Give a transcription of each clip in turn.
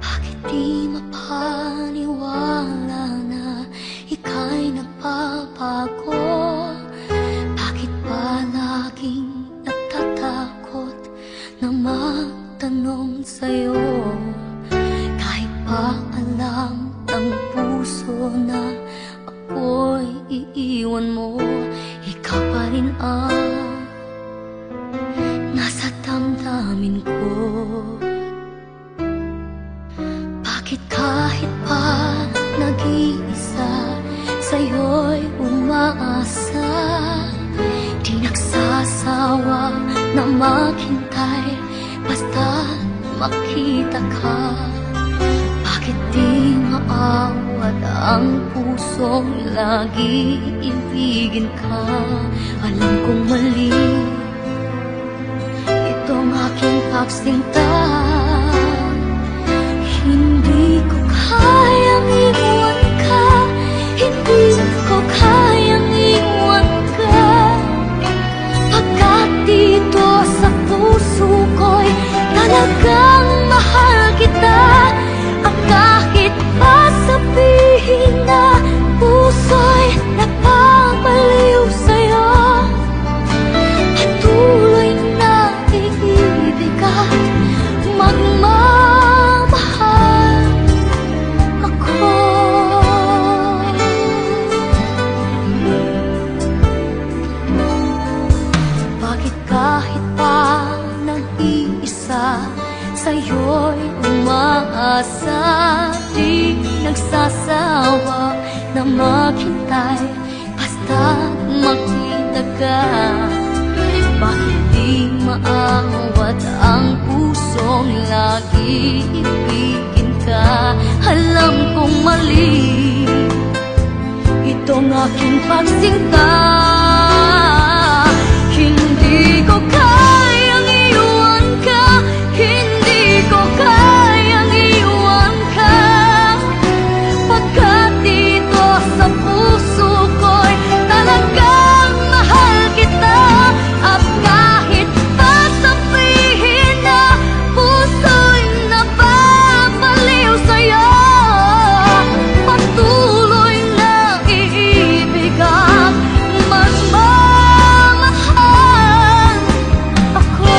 Bakit di mapaniwala na ika'y nagbabago? Bakit ba laging natatakot na magtanong sa'yo? Kahit ba alam ng puso na ako'y iiwan mo, ikaw pa rin ang nasa damdamin ko. Bakit kahit pa nag-iisa, sa'yo'y umaasa, di nagsasawa na maghintay basta makita ka? Bakit di maawat ang pusong lagi ibigin ka? Alam kong mali itong aking pagsinta. Hindi ko kayang iwan ka, hindi ko kayang iwan ka, pagkat dito sa puso ko'y talagang mahal kita. At kahit pa sabihin na puso'y napapaliw sa'yo, patuloy na iibig at magmamahal ako. Bakit kahit pa nag-iisa, sa'yo'y umaasa, di nagsasawa na maghintay basta makita ka? Bakit di maawat ang pusong lagi ibigin ka? Alam kong mali itong aking pagsinta. Hindi ko kayang iwan ka, hindi ko kayang iwan ka, pagkat dito sa puso ko'y talagang mahal kita. At kahit pa sabihin na puso'y napapaliw sa'yo, patuloy na iibig at magmamahal ako.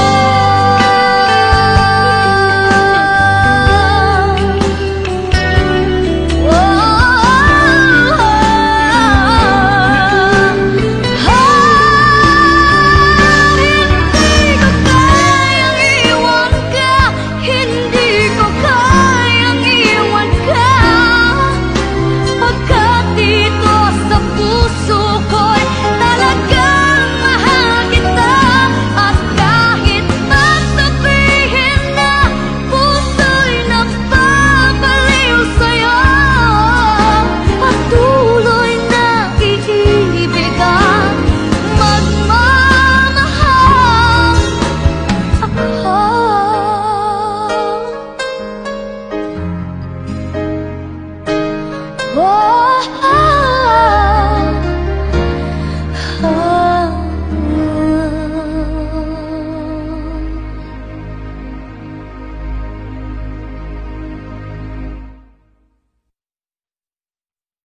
Hindi ko kayang iwan ka, pagkat dito sa puso ko'y talagang mahal kita. At kahit pa sabihin na puso'y napapaliw sa'yo, patuloy na iibig at magmamahal ako. Oh,